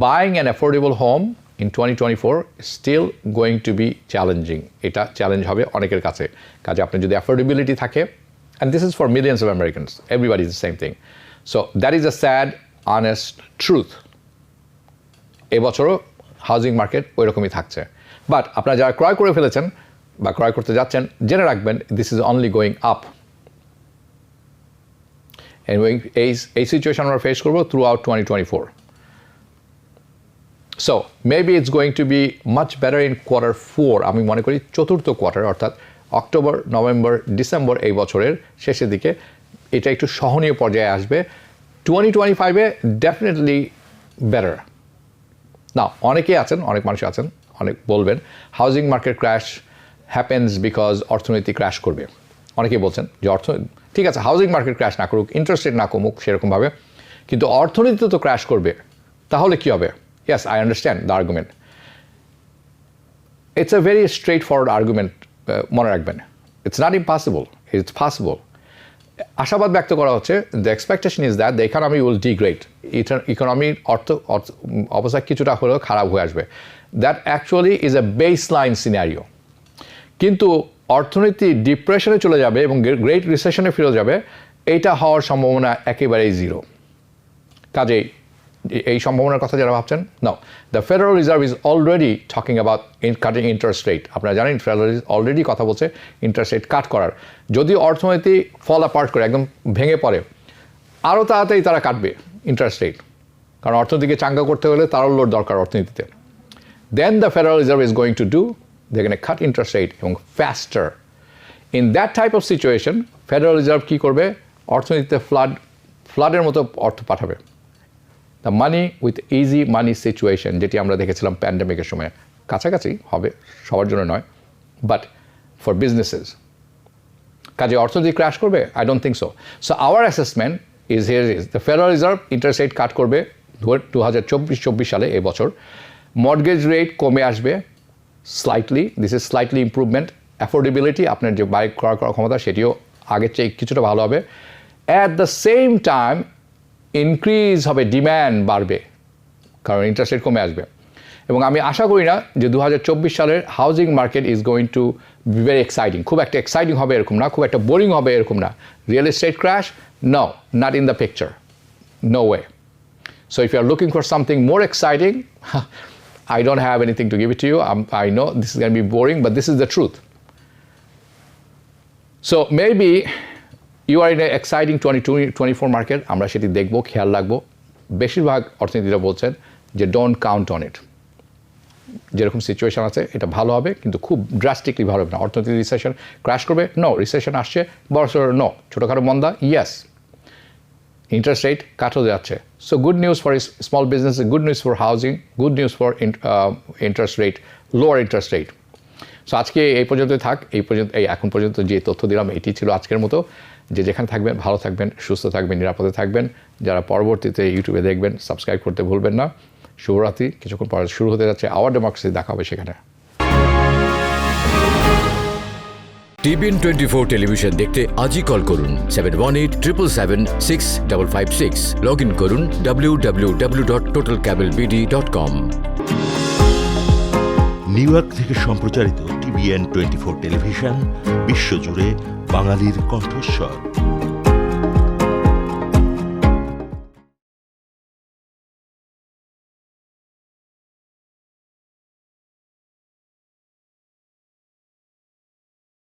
Buying an affordable home in 2024 is still going to be challenging. এটা challenge হবে অনেকের কাছে। কাজে আপনি যদি অ্যাফোর্ডেবিলিটি থাকে, And this is for millions of Americans. Everybody is the same thing. So that is a sad, honest truth. এবছরও housing market ওই রকমই থাকছে। বাট আপনারা যারা ক্রয় করে ফেলেছেন বা ক্রয় করতে যাচ্ছেন, জেনে রাখবেন this is only going up. এই সিচুয়েশন আমরা ফেস করবো through out 2024. So maybe it's going to B much better in Q4। আমি মনে করি চতুর্থ কোয়ার্টার, অর্থাৎ অক্টোবর, নভেম্বর, ডিসেম্বর এই বছরের শেষের দিকে এটা একটু সহনীয় পর্যায়ে আসবে। 2025-এ ডেফিনেটলি বেটার। না, অনেকেই আছেন, অনেক মানুষ আছেন, অনেক বলবেন housing market crash happens because অর্থনীতি ক্র্যাশ করবে। অনেকেই বলছেন যে ঠিক আছে, হাউজিং মার্কেট ক্র্যাশ না করুক, ইন্টারেস্ট রেট না কমুক সেরকমভাবে, কিন্তু অর্থনীতি তো ক্র্যাশ করবে, তাহলে কী হবে? Yes, I understand the argument. It's a very straightforward argument, মনে রাখবেন। It's not impossible, it's possible. আশাবাদ ব্যক্ত করা হচ্ছে, the expectation is that the economy will degrade. ইকোনমির অবস্থা কিছুটা হলেও খারাপ হয়ে আসবে। That actually is a baseline scenario. কিন্তু অর্থনীতি ডিপ্রেশনে চলে যাবে এবং গ্রেট রিসেশনে ফিরে যাবে, এইটা হওয়ার সম্ভাবনা একেবারেই জিরো। কাজেই এই সম্ভাবনার কথা যারা ভাবছেন, no, the federal reserve is already talking about cutting interest rate. আপনারা জানেন ফেডারেল রিজার্ভ অলরেডি কথা বলছে ইন্টারেস্ট রেট কাট করার। যদি অর্থনীতি ফল অ্যাপার্ট করে, একদম ভেঙে পড়ে, আরও তাড়াতাড়ি তারা কাটবে ইন্টারেস্ট রেট, কারণ অর্থনীতিকে চাঙ্গা করতে হলে তারল্যর দরকার অর্থনীতিতে। Then the federal reserve is going to do, they can cut interest rate এবং faster. In that type of situation federal reserve কী করবে? অর্থনীতিতে ফ্লাডের মতো অর্থ পাঠাবে। The money with easy money situation, যেটি আমরা দেখেছিলাম প্যান্ডেমিকের সময়, কাছাকাছি হবে, সবার জন্য নয়, বাট ফর বিজনেসেস। কাজে অর্থনীতি ক্র্যাশ করবে? I don't think so. So our assessment is here is the federal reserve interest rate কাট করবে 2024 সালে, এবছর। মর্টগেজ রেট কমে আসবে slightly, this is slightly improvement. Affordability, আপনার যে বাইক ক্রয় করার ক্ষমতা, সেটিও আগের চেয়ে কিছুটা ভালো হবে। At the same time increase হবে, ডিম্যান্ড বাড়বে, কারণ ইন্টারেস্ট রেট কমে আসবে। এবং আমি আশা করি না যে 2024 সালের housing market is going to be very exciting. খুব একটা এক্সাইটিং হবে এরকম না, খুব একটা বোরিং হবে এরকম না। Real estate crash? No, not in the picture, no way. So if you are looking for something more exciting, I don't have anything to give it to you. I know this is going to be boring, but this is the truth. So maybe you are in an exciting 2024 market. আমরা সেটি দেখব, খেয়াল রাখবো। বেশিরভাগ অর্থনীতিরা বলছেন যে don't count on it. যেরকম situation আছে এটা ভালো হবে, কিন্তু খুব ড্রাস্টিকলি ভালো হবে না। অর্থনীতি রিসেশন ক্র্যাশ করবে? নো। রিসেশন আসছে বড়সড়? নো। ছোটোখাটো মন্দা? ইয়েস। ইন্টারেস্ট রেট কাট হয়ে যাচ্ছে। So good news for small business, good news for housing, good news for interest rate, lower interest rate. So আজকে এই পর্যন্তই থাক। এখন পর্যন্ত যে তথ্য দিলাম এটি ছিল আজকের মতো। যে যেখানে থাকবেন ভালো থাকবেন, সুস্থ থাকবেন, নিরাপদে থাকবেন। যারা পরবর্তীতে ইউটিউবে দেখবেন সাবস্ক্রাইব করতে ভুলবেন না। শুভরাত্রি। কিছুক্ষণ পরে শুরু হতে যাচ্ছে আওয়ার ডেমোক্রেসি, দেখা হবে সেখানে। TBN 24 টেলিভিশন দেখতে আজই কল করুন 7187776556। লগ ইন করুন www.totalcablebd.com। নিউ ইয়র্ক থেকে সম্প্রচারিত TBN 24 টেলিভিশন বিশ্বজুড়ে বাঙালির কণ্ঠস্বর।